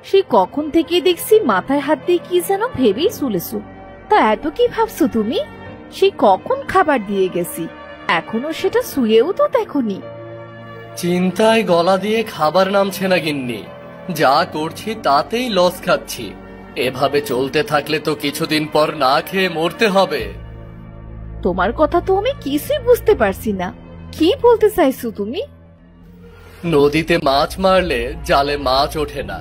সেই কখন থেকে দেখছি মাথায় হাত দিয়ে কি যেন ভেবেই চলেছো। তা এত কি ভাবছো তুমি? সেই কখন খাবার দিয়ে গেছি, এখনো সেটা শুয়েও তো দেখোনি। চিন্তায় গলা দিয়ে খাবার নামছে না গিন্নি। যা করছি তাতেই লস খাচ্ছি। এভাবে চলতে থাকলে তো কিছুদিন পর না খেয়ে মরতে হবে। তোমার কথা তো আমি কিছুই বুঝতে পারছি না, কি বলতে চাইছো তুমি? নদীতে মাছ মারলে জালে মাছ ওঠে না।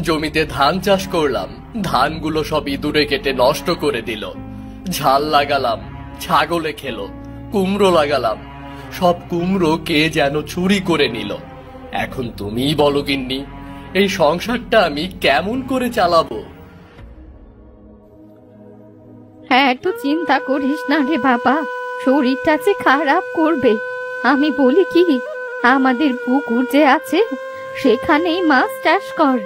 জমিতে ধান চাষ করলাম, ধানগুলো সব ইঁদুরে কেটে নষ্ট করে দিল। ঝাল লাগালাম, ছাগলে খেলো। কুমড়ো লাগালাম, সব কুমড়ো কে যেন চুরি করে নিল। এখন তুমিই বলো গিন্নি, এই সংসারটা আমি কেমন করে চালাবো? হ্যাঁ, একটু চিন্তা করিস না রে বাবা, শরীরটা যে খারাপ করবে। আমি বলি কি, আমাদের পুকুর যে আছে সেখানেই মাছ চাষ কর।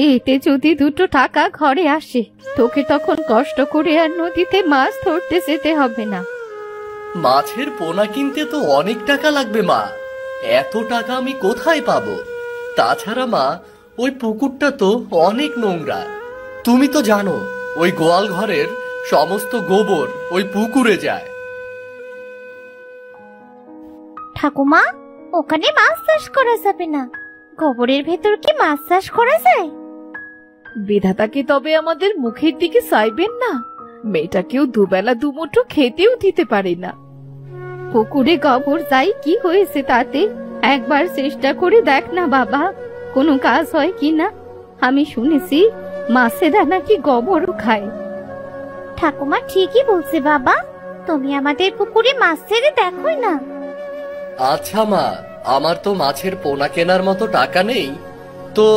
এতে যদি দুটো টাকা ঘরে আসে, তোকে তখন কষ্ট করে আর নদীতে মাছ ধরতে যেতে হবে না। মাছের পোনা কিনতে তো অনেক টাকা লাগবে মা। এত টাকা আমি কোথায় পাবো? তাছাড়া মা, ওই পুকুরটা তো অনেক নোংরা। তুমি তো জানো, ওই গোয়াল ঘরের সমস্ত গোবর ওই পুকুরে যায়। ঠাকুমা, ওখানে মাছ চাষ করা যাবে না। গোবরের ভেতর কি মাছ চাষ করা যায়? বিধাতাকে তবে আমাদের মুখের দিকে চাইবেন না? মেয়েটাকেও দুবেলা দুমুঠো খেতেও দিতে পারে না। পুকুরে গোবর যাই কি হয়েছে তাতে? একবার চেষ্টা করে দেখ না বাবা, কোনো কাজ হয় কিনা। আমি শুনেছি মাছেরা নাকি গোবরও খায়। ঠাকুমা ঠিকই বলছে বাবা, তুমি আমাদের পুকুরে মাছ ছেড়ে দেখোই না। আচ্ছা মা, আমার তো মাছের পোনা কেনার মতো টাকা নেই। তো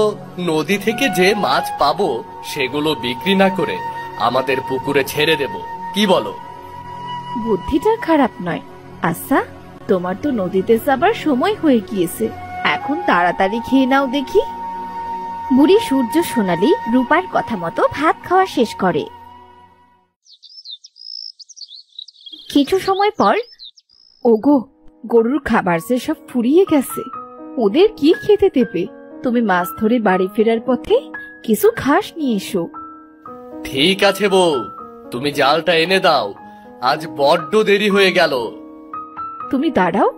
নদী থেকে যে মাছ পাবো সেগুলো বিক্রি না করে আমাদের পুকুরে ছেড়ে দেব, কি বলো? বুদ্ধিটা খারাপ নয়। আচ্ছা, তোমার তো নদীতে যাবার সময় হয়ে গিয়েছে, এখন তাড়াতাড়ি খেয়ে নাও দেখি। বুড়ি সূর্য সোনালী রূপার কথা মতো ভাত খাওয়া শেষ করে। কিছু সময় পর, ওগো, গরুর খাবার যে সব ফুরিয়ে গেছে, ওদের কি খেতে দেবে? তুমি মাছ ধরে বাড়ি ফেরার পথে কিছু ঘাস নিয়ে এসো। ঠিক আছে বউ, তুমি জালটা এনে দাও, আজ বড্ড দেরি হয়ে গেল। তুমি দাঁড়াও,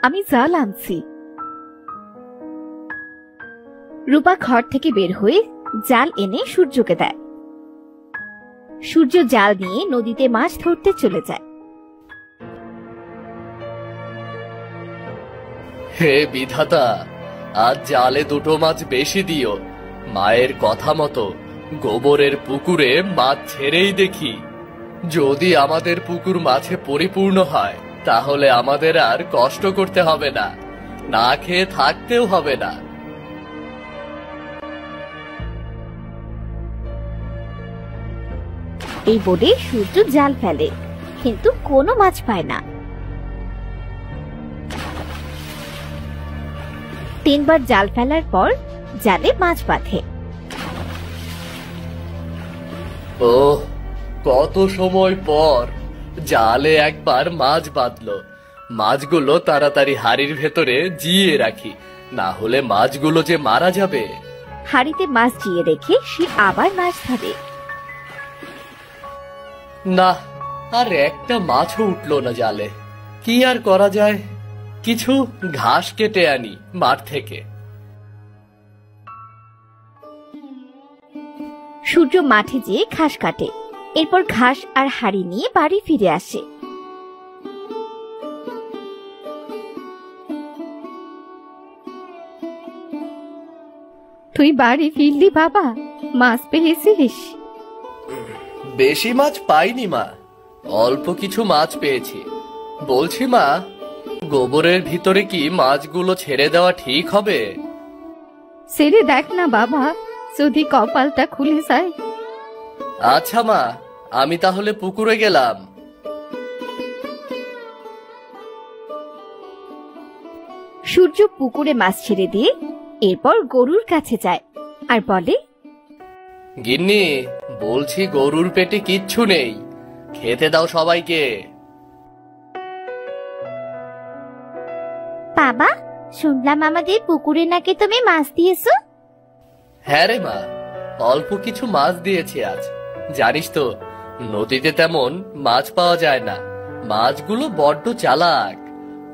আমি জাল আনছি। রূপা ঘর থেকে বের হয়ে জাল এনে সূর্যকে দেয়। সূর্য জাল নিয়ে নদীতে মাছ ধরতে চলে যায়। হে বিধাতা, আজ জালে দুটো মাছ বেশি দিও। মায়ের কথা মতো গোবরের পুকুরে মাছ ছেড়েই দেখি। যদি আমাদের পুকুর মাছে পরিপূর্ণ হয়, তাহলে আমাদের আর কষ্ট করতে হবে না, না খেয়ে থাকতেও হবে না। এই বলে সূর্য জাল ফেলে, কিন্তু কোনো মাছ পায় না। 3 বার জাল ফেলার পর জালে মাছ বাঁধে। ওহ, কত সময় পর জালে একবার মাছ বাঁধলো। মাছগুলো তাড়াতাড়ি হাড়ির ভেতরে জিয়ে রাখি, না হলে মাছগুলো যে মারা যাবে। হাড়িতে মাছ জিয়ে রেখে সে আবার মাছ ধরে। না, আর একটা মাছও উঠলো না জালে। কি আর করা যায়, কিছু ঘাস কেটে আনি মাঠ থেকে। সূর্য মাঠে যেয়ে ঘাস কাটে, এরপর ঘাস আর হাড়ি নিয়ে বাড়ি ফিরে আসে। তুই বাড়ি ফিরলি বাবা? মাছ পেয়েছিস? বেশি মাছ পাইনি মা, অল্প কিছু মাছ পেয়েছি। বলছি মা, গোবরের ভিতরে কি মাছগুলো ছেড়ে দেওয়া ঠিক হবে? ছেড়ে দেখ না বাবা, যদি কপালটা খুলে যায়। আচ্ছা মা, আমি তাহলে পুকুরে গেলাম। সূর্য পুকুরে মাছ ছেড়ে দিয়ে এরপর গরুর কাছে যায় আর বলে, গিন্নি, বলছি গরুর পেটে কিচ্ছু নেই, খেতে দাও সবাইকে। বাবা, শুনলাম আমাদের পুকুরে নাকি তুমি মাছ দিয়েছো? হ্যাঁ রে মা, অল্প কিছু মাছ দিয়েছি আজ। জানিস তো, নদীতে তেমন মাছ পাওয়া যায় না। মাছগুলো বড্ড চালাক,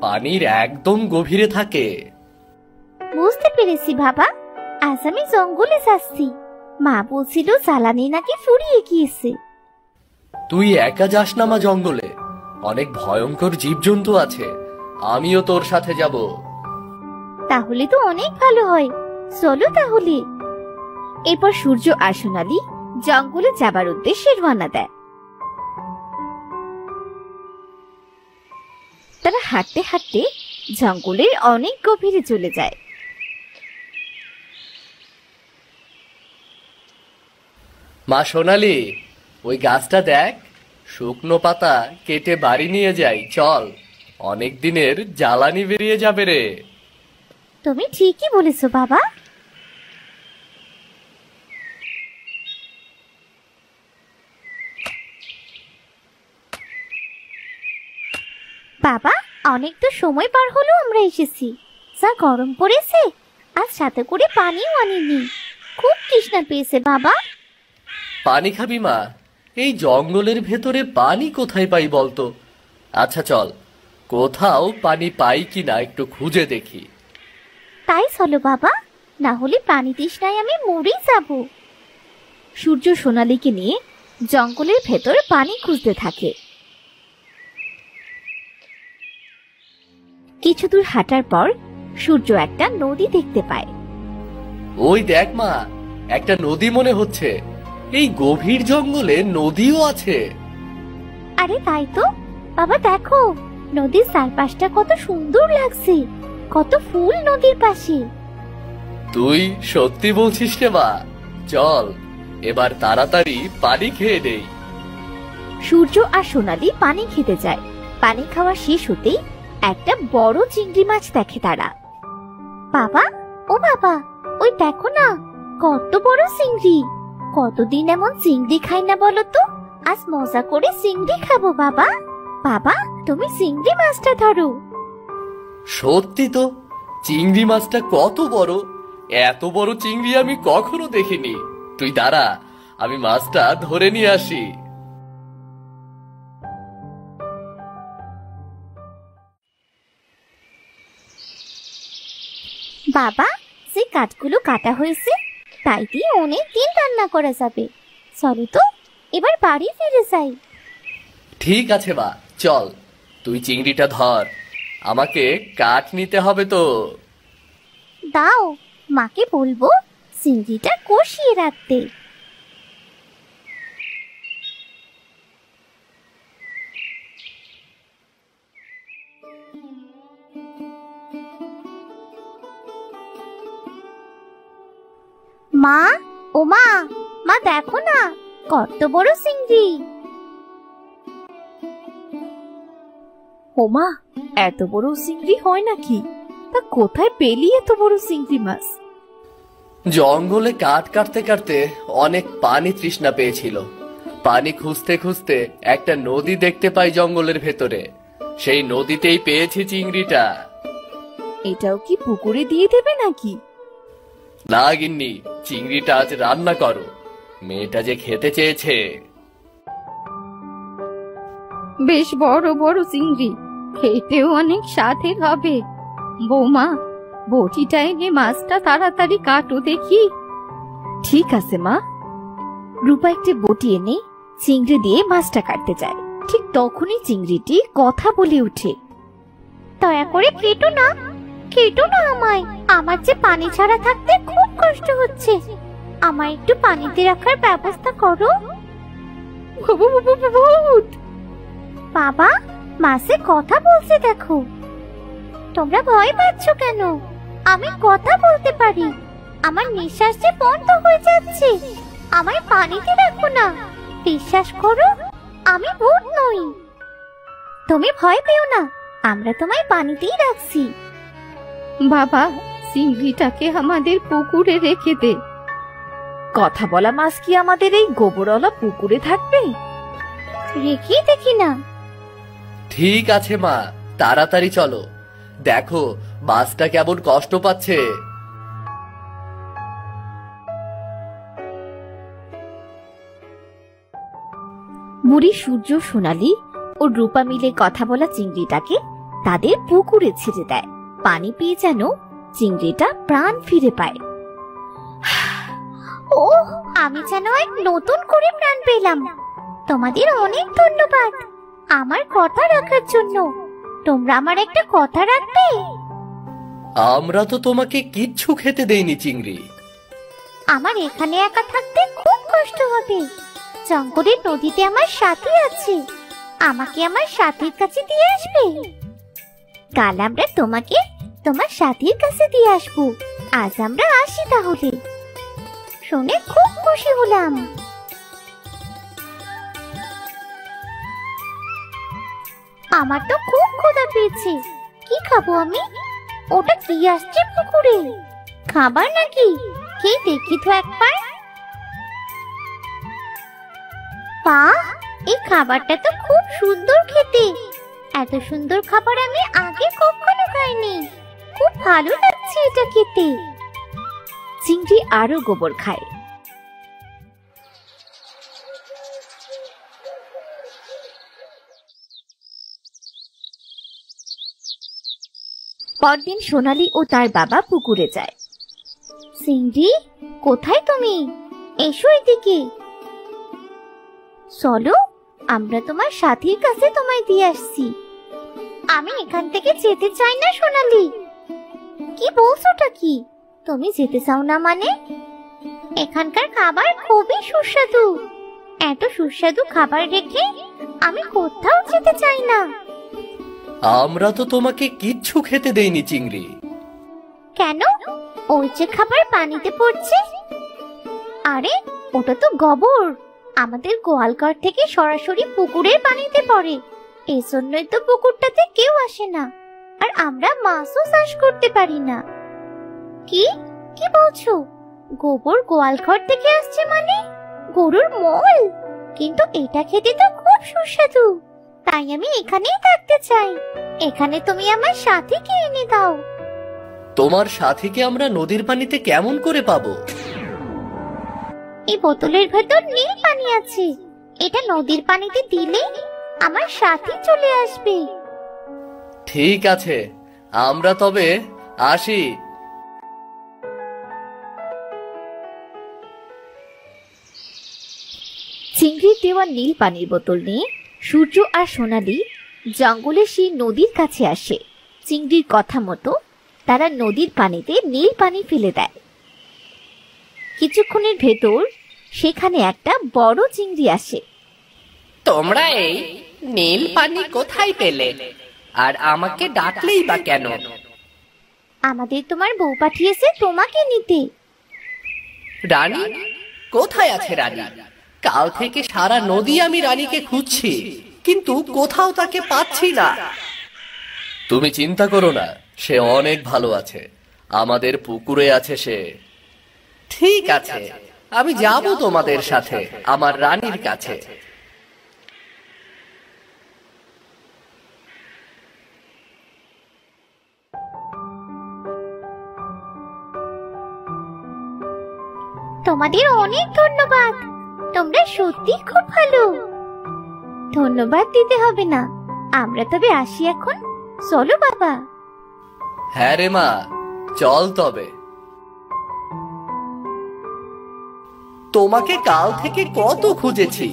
পানির একদম গভীরে থাকে। বুঝতে পেরেছি বাবা, আজ আমি জঙ্গলে যাচ্ছি। মা বলছিল জ্বালানি নাকি ফুরিয়ে গিয়েছে। তুই একা যাস না মা জঙ্গলে, অনেক ভয়ঙ্কর জীবজন্তু আছে। আমিও তোর সাথে যাব। তাহলে তো অনেক ভালো হয়, চলো তাহলে। এরপর সূর্য আর সোনালি জঙ্গলে যাবার উদ্দেশ্যে রওনা দেয়। তারা হাঁটতে হাঁটতে জঙ্গলের অনেক গভীরে চলে যায়। মা সোনালি, ওই গাছটা দেখ, শুকনো পাতা কেটে বাড়ি নিয়ে যাই, চল। অনেক দিনের জ্বালানি বেরিয়ে যাবে রে। তুমি ঠিকই বলেছো বাবা। বাবা, অনেক তো সময় পার হলো আমরা এসেছি। যা গরম পড়েছে, আর সাথে করে পানিও আনিনি। খুব তৃষ্ণা পেয়েছে বাবা। পানি খাবি মা? এই জঙ্গলের ভেতরে পানি কোথায় পাই বলতো? আচ্ছা চল, কোথাও পানি পাই কিনা একটু খুঁজে দেখি। তাই চলো বাবা, না হলে পানি তৃষ্ণায় আমি মরেই যাব। সূর্য সোনালীকে নিয়ে জঙ্গলের ভেতর পানি খুঁজতে থাকে। কিছু দূর হাঁটার পর সূর্য একটা নদী দেখতে পায়। ওই দেখ মা, একটা নদী মনে হচ্ছে। এই গভীর জঙ্গলে নদীও আছে। আরে তাই তো বাবা, দেখো নদীর চারপাশটা কত সুন্দর লাগছে, কত ফুল নদীর পাশে। তুই সত্যি বলছিস রে মা? চল এবার তাড়াতাড়ি পানি খেয়ে নেই। সূর্য আর সোনালী পানি খেতে যায়। পানি খাওয়া শেষ হতেই একটা বড় চিংড়ি মাছ দেখে তারা। বাবা, ও বাবা, ওই দেখো না, কত বড় চিংড়ি। কতদিন এমন চিংড়ি খাই না বলো তো? আজ মজা করে চিংড়ি খাবো বাবা। বাবা, তুমি চিংড়ি মাছটা ধরো। সত্যি তো, চিংড়ি মাছটা কত বড়! এত বড় চিংড়ি আমি কখনো দেখিনি। তুই দাঁড়া, আমি মাছটা ধরে নিয়ে আসি। বাবা, যে কাঠগুলো কাটা হয়েছে তাই দিয়ে অনেক দিন রান্না করা যাবে। চলো তো এবার বাড়ি ফিরে যাই। ঠিক আছে মা, চল। তুই চিংড়িটা ধর, আমাকে কাঠ নিতে হবে তো। দাও, মাকে বলবো চিংড়িটা কষিয়ে রাখতে। মা, ও মা, মা দেখো না, কত বড় চিংড়ি। ও মা, এত বড় চিংড়ি হয় নাকি? তা কোথায় পেলি এত বড় চিংড়ি মাছ? জঙ্গলে কাঠ কাটতে কাটতে অনেক পানি তৃষ্ণা পেয়েছিল। পানি খুঁজতে খুঁজতে একটা নদী দেখতে পাই জঙ্গলের ভেতরে। সেই নদীতেই পেয়েছি চিংড়িটা। এটাও কি পুকুরে দিয়ে দেবে নাকি? না গিন্নি, চিংড়িটা আজ রান্না করো, মেয়েটা যে খেতে চেয়েছে। বেশ বড় বড় চিংড়ি, খেতেও অনেক স্বাদের হবে। বৌমা, বটিটা এনে মাছটা তাড়াতাড়ি কাটো দেখি। ঠিক আছে মা। রূপা একটি বটি এনে চিংড়ি দিয়ে মাছটা কাটতে যায়। ঠিক তখনই চিংড়িটি কথা বলে ওঠে। দয়া করে কেটো না, কেটো না আমায়। আমার যে পানি ছাড়া থাকতে খুব কষ্ট হচ্ছে। আমায় একটু পানিতে রাখার ব্যবস্থা করো। ভূত! বাবা, মাছে কথা বলছে দেখো। তোমরা ভয় পাচ্ছ কেন? আমি কথা বলতে পারি। আমার নিঃশ্বাস যে বন্ধ হয়ে যাচ্ছে। আমায় পানিতে রাখো না। বিশ্বাস করো, আমি ভূত নই। তুমি ভয় পেও না, আমরা তোমায় পানিতেই রাখছি। বাবা, চিংড়িটাকে আমাদের পুকুরে রেখে দে। কথা বলা মাছ কি আমাদের এই গোবরওয়ালা পুকুরে থাকবে? রেখে দেখি না। ঠিক আছে মা, তাড়াতাড়ি চলো। দেখো, মাছটা কেমন কষ্ট পাচ্ছে। বুড়ি সূর্য, সোনালি ও রূপা মিলে কথা বলা চিংড়িটাকে তাদের পুকুরে ছেড়ে দেয়। পানি পেয়ে যেন চিংড়িটা প্রাণ ফিরে পায়। ও, আমি যেন এক নতুন করে প্রাণ পেলাম। তোমাদের অনেক ধন্যবাদ আমার কথা রাখার জন্য। তোমরা আমার একটা কথা রাখবে? আমরা তো তোমাকে কিচ্ছু খেতে দেইনি চিংড়ি। আমার এখানে একা থাকতে খুব কষ্ট হবে। জঙ্গলের নদীতে আমার সাথী আছে, আমাকে আমার সাথীর কাছে দিয়ে আসবে। কাল আমরা তোমাকে তোমার সাথীর কাছে দিয়ে আসবো। আজ আমরা আসি তাহলে। শুনে খুব খুশি হলাম। আমার তো খুব ক্ষুধা পেয়েছে। কি খাবো আমি? ওটা কি আসছে পুকুরে? খাবার নাকি? কে দেখি তো একবার। বাহ, এই খাবারটা তো খুব সুন্দর খেতে। এত সুন্দর খাবার আমি আগে কখনো খাইনি। খুব ভালো লাগছে এটা খেতে। চিংড়ি আরো গোবর খায়। পরদিন সোনালি ও তার বাবা পুকুরে যায়। চিংড়ি, কোথায় তুমি? এসো এদিকে। চলো, আমরা তোমার সাথীর কাছে তোমায় দিয়ে আসছি। আমি এখান থেকে যেতে চাই না সোনালি। কি বলছোটা কি? তুমি যেতে চাও না মানে? এখানকার খাবার খুবই সুস্বাদু। এত সুস্বাদু খাবার রেখে আমি কোথাও যেতে চাই না। আমরা তো তোমাকে কিচ্ছু খেতে দেইনি চিংড়ি। কেন? ওই যে খাবার পানিতে পড়ছে। আরে, ওটা তো গোবর। আমাদের গোয়ালঘর থেকে সরাসরি পুকুরের পানিতে পড়ে। এই জন্যই তো পুকুরটাতে কেউ আসে না, আর আমরা মাছও চাষ করতে পারি না। কি কি বলছো? গোবর গোয়ালঘর থেকে আসছে মানে? গরুর মল? কিন্তু এটা খেতে তো খুব সুস্বাদু। তাই আমি এখানেই থাকতে চাই। এখানে তুমি আমার সাথীকে এনে দাও। তোমার সাথীকে আমরা নদীর পানিতে কেমন করে পাবো? এই বোতলের ভেতর নীল পানি আছে। এটা নদীর পানিতে দিলে আমার সাথী চলে আসবে। ঠিক আছে, আমরা তবে আসি। চিংড়ির দেওয়া নীল পানির বোতল নিয়ে সূর্য আর সোনালি জঙ্গলে সেই নদীর কাছে আসে। চিংড়ির কথা মতো তারা নদীর পানিতে নীল পানি ফেলে দেয়। কিছুক্ষণের ভেতর সেখানে একটা বড় চিংড়ি আসে। তোমরা এই নীল পানি কোথায় পেলে? আর আমাকে ডাকলেই বা কেন? আমাদের তোমার বউ পাঠিয়েছে তোমাকে নিতে। রানী কোথায় আছে? রানী, কাল থেকে সারা নদী আমি রানীকে খুঁজছি, কিন্তু কোথাও তাকে পাচ্ছি না। তুমি চিন্তা করো না, সে অনেক ভালো আছে। আমাদের পুকুরে আছে সে। ঠিক আছে, আমি যাব তোমাদের সাথে আমার রানীর কাছে। তোমাদের অনেক ধন্যবাদ। তোমরা সত্যি খুব ভালো। ধন্যবাদ দিতে হবে না, আমরা তবে আসি এখন। চলো বাবা। হ্যাঁ রে মা, চল তবে। তোমাকে কাল থেকে কত খুঁজেছি।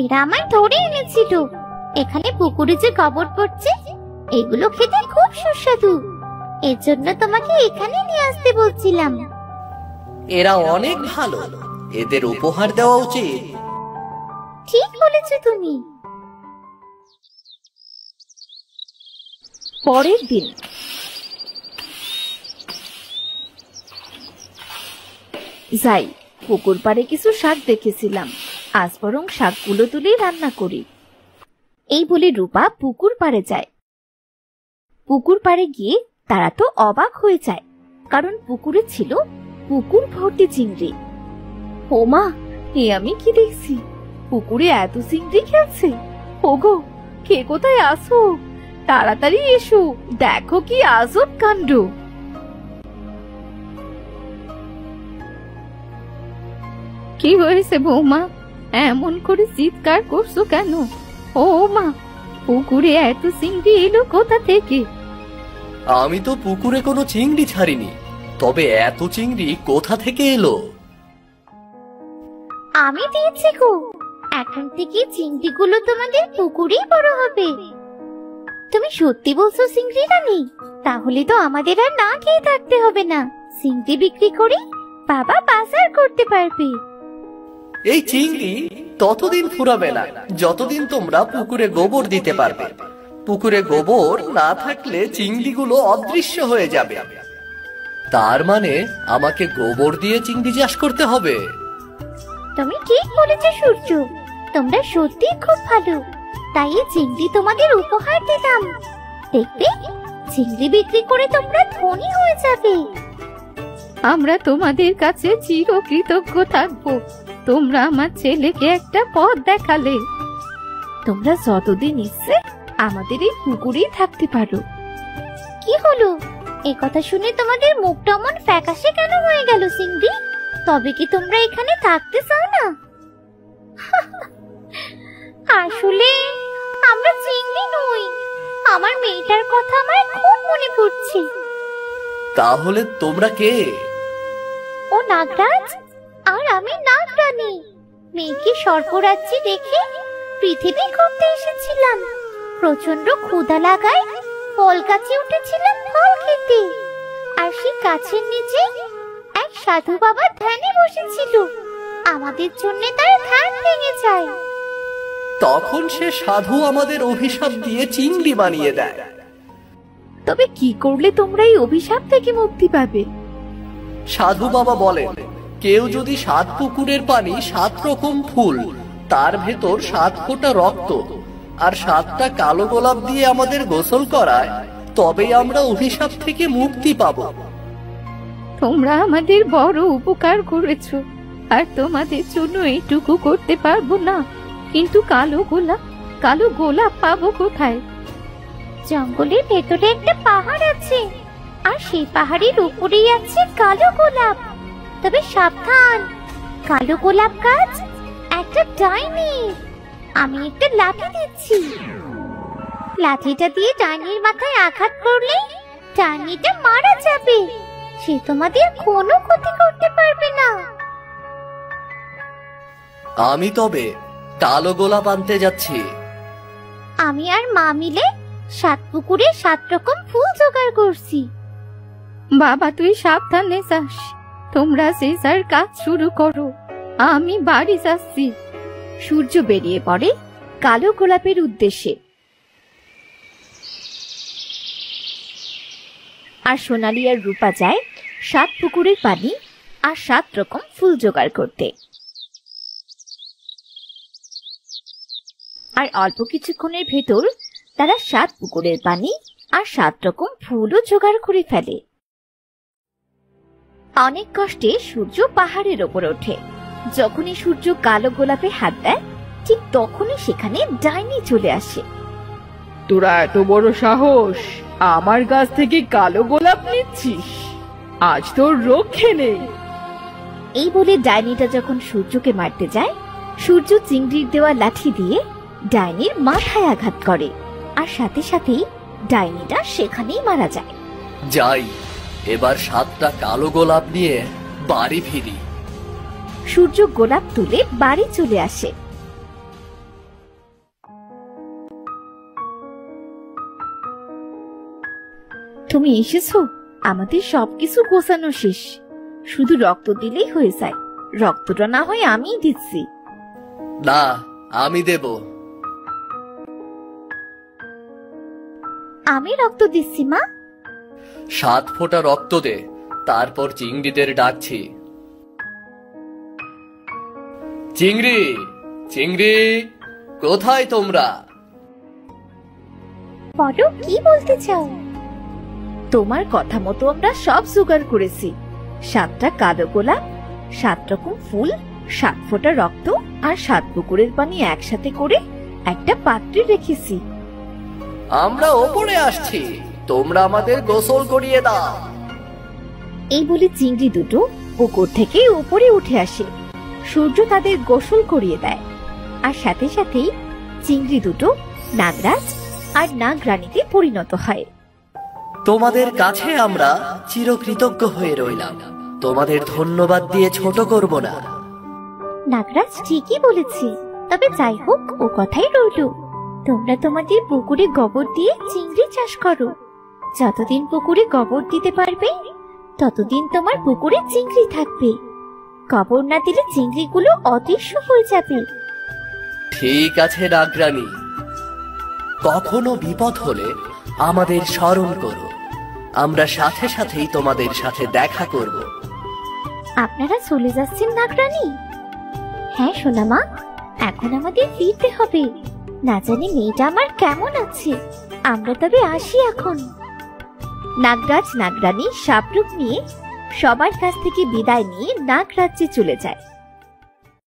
এরা আমায় ধরে এনেছিল। এখানে পুকুরে যে গোবর পড়ছে, এগুলো খেতে খুব সুস্বাদু। এর জন্য তোমাকে এখানে নিয়ে আসতে বলছিলাম। এরা অনেক ভালো, এদের উপহার দেওয়া উচিত। ঠিক বলেছ তুমি। পরের দিন যাই, পুকুর পাড়ে কিছু শাক দেখেছিলাম। আজ বরং শাকগুলো তুলেই রান্না করি। এই বলে রূপা পুকুর পাড়ে যায়। পুকুর পাড়ে গিয়ে তারা তো অবাক হয়ে যায়, কারণ পুকুরে ছিল পুকুর ভর্তি চিংড়ি। ওমা, এ আমি কি দেখছি? পুকুরে এত চিংড়ি খেলছে। ওগো, কে কোথায় আসো? তাড়াতাড়ি এসো, দেখো কি আজব কাণ্ড। কি হয়েছে বৌমা? এমন করে চিৎকার করছো কেন? ও মা, পুকুরে এত চিংড়ি এলো কোথা থেকে? আমি তো পুকুরে কোনো চিংড়ি ছাড়িনি, তবে এত চিংড়ি কোথা থেকে এলো? আমি দিয়েছি গো। এখন থেকে চিংড়িগুলো তোমাদের পুকুরেই বড় হবে। তুমি সত্যি বলছো চিংড়ি রানী? তাহলে তো আমাদের আর না খেয়ে থাকতে হবে না। চিংড়ি বিক্রি করে বাবা বাজার করতে পারবে। এই চিংড়ি ততদিন ফুরাবে না যতদিন তোমরা পুকুরে গোবর দিতে পারবে। পুকুরে গোবর না থাকলে চিংড়িগুলো অদৃশ্য হয়ে যাবে। তার মানে আমাকে গোবর দিয়ে চিংড়ি চাষ করতে হবে? তুমি ঠিক বলেছো সূর্য, তোমরা সত্যি খুব ভালো। তাই এই চিংড়ি তোমাদের উপহার দিলাম। দেখবে, চিংড়ি বিক্রি করে তোমরা ধনী হয়ে যাবে। আমরা তোমাদের কাছে চিরকৃতজ্ঞ থাকবো। তোমরা আমার ছেলেকে একটা পথ দেখালে। তোমরা যতদিন ইচ্ছে আমাদের এই পুকুরেই থাকতে পারো। কি হলো? এই কথা শুনে তোমাদের মুখটা এমন ফ্যাকাশে কেন হয়ে গেল চিংড়ি? তবে কি তোমরা এখানে থাকতে চাও না? আসলে আমরা চিংড়ি নই। আমার মেয়েটার কথা আমার খুব মনে পড়ছে। তাহলে তোমরা কে? ও নাগরাজ আর আমি নাগরানী। মেয়েকে সর্পরাজ্যে রেখে পৃথিবী ঘুরতে এসেছিলাম। প্রচন্ড ক্ষুধা লাগায় ফল গাছে উঠেছিলাম ফল খেতে। আর সেই গাছের নিচে এক সাধু বাবা ধ্যানে বসেছিল। আমাদের জন্য তার ধ্যান ভেঙে যায়। তখন সে সাধু আমাদের অভিশাপ দিয়ে চিংড়ি বানিয়ে দেয়। তবে কি করলে তোমরা এই অভিশাপ থেকে মুক্তি পাবে? সাধু বাবা বলেন, কেউ যদি 7 পুকুরের পানি 7 রকম ফুল, তার ভেতর 7 ফোঁটা রক্ত আর 7টা কালো গোলাপ দিয়ে আমাদের গোসল করায়, তবেই আমরা অভিশাপ থেকে মুক্তি পাব। তোমরা আমাদের বড় উপকার করেছো, আর তোমাদের জন্য এইটুকু করতে পারবো না। কিন্তু কালো গোলাপ পাবো কোথায়? জঙ্গলের ভেতরে একটা পাহাড় আছে, আর সেই পাহাড়ের উপরেই আছে কালো গোলাপ। তবে সাবধান, কালো গোলাপ গাছ একটা ডাইনি। আমি একটা লাঠি দিচ্ছি। লাঠিটা দিয়ে ডাইনির মাথায় আঘাত করলে ডাইনিটা মারা যাবে। সে তোমাদের কোনো ক্ষতি করতে পারবে না। আমি তবে কালো গোলাপ আনতে যাচ্ছি। আমি আর মা মিলে 7 পুকুরে 7 রকম ফুল জোগাড় করছি। বাবা, তুই সাবধানে যাস। তোমরা যে যার কাজ শুরু করো, আমি বাড়ি যাচ্ছি। সূর্য বেরিয়ে পড়ে কালো গোলাপের উদ্দেশ্যে। আর সোনালী আর রূপা যায় 7 পুকুরের পানি আর 7 রকম ফুল জোগাড় করতে। আর অল্প কিছুক্ষণের ভেতর তারা 7 পুকুরের পানি আর 7 রকম ফুলও জোগাড় করে ফেলে। অনেক কষ্টে সূর্য পাহাড়ের ওপর ওঠে। যখনই সূর্য কালো গোলাপে হাত দেয়, ঠিক তখনই সেখানে ডাইনি চলে আসে। তোরা এত বড় সাহস, আমার গাছ থেকে কালো গোলাপ নিচ্ছিস? আজ তোর রক্ষে নেই। এই বলে ডাইনিটা যখন সূর্যকে মারতে যায়, সূর্য চিংড়ির দেওয়া লাঠি দিয়ে ডাইনির মাথায় আঘাত করে, আর সাথে সাথেই ডাইনিটা সেখানেই মারা যায়। যাই, এবার 7টা কালো গোলাপ নিয়ে বাড়ি ফিরি। সূর্য গোলাপ তুলে বাড়ি চলে আসে। তুমি এসেছো? আমাদের সবকিছু গোছানো শেষ। শুধু রক্ত দিলেই হয়ে যায়। রক্তটা না হয় আমিই দিচ্ছি। না, আমি দেব। আমি রক্ত দিচ্ছি মা। 7 ফোঁটা রক্ত দে, তারপর চিংড়িদের ডাকছি। চিংড়ি, চিংড়ি, কোথায় তোমরা? বলো, কি বলতে চাও? তোমার কথা মতো আমরা সব জোগাড় করেছি। 7টা কালো গোলাপ, 7 রকম ফুল, 7 ফোঁটা রক্ত আর 7 পুকুরের পানি একসাথে করে একটা পাত্রে রেখেছি। আমরা ওপরে আসছি, তোমরা আমাদের গোসল করিয়ে দাও। এই বলে চিংড়ি দুটো পুকুর থেকে উপরে উঠে আসে। সূর্য তাদের গোসল করিয়ে দেয়, আর সাথে সাথেই চিংড়ি দুটো নাগরাজ আর নাগরানীতে পরিণত হয়। তোমাদের কাছে আমরা চিরকৃতজ্ঞ হয়ে রইলাম। তোমাদের ধন্যবাদ দিয়ে ছোট করব না। নাগরাজ ঠিকই বলেছে, তবে যাই হোক, ও কথাই রইল। তোমরা তোমাদের পুকুরে গোবর দিয়ে চিংড়ি চাষ করো। যতদিন পুকুরে গোবর দিতে পারবে ততদিন তোমার পুকুরে চিংড়ি থাকবে। গোবর না দিলে চিংড়িগুলো অদৃশ্য হয়ে যাবে। ঠিক আছে নাগরানী, কখনো বিপদ হলে আমাদের স্মরণ করো। আমরা সাথে সাথেই তোমাদের সাথে দেখা করব। আপনারা চলে যাচ্ছেন নাগরানী? হ্যাঁ সোনামা, এখন আমাদের ফিরতে হবে। না জানি মেয়েটা আমার কেমন আছে। আমরা তবে আসি এখন। নাগরাজ নাগরানী সাপরূপ নিয়ে সবার কাছ থেকে বিদায় নিয়ে নাগরাজ্যে চলে যায়।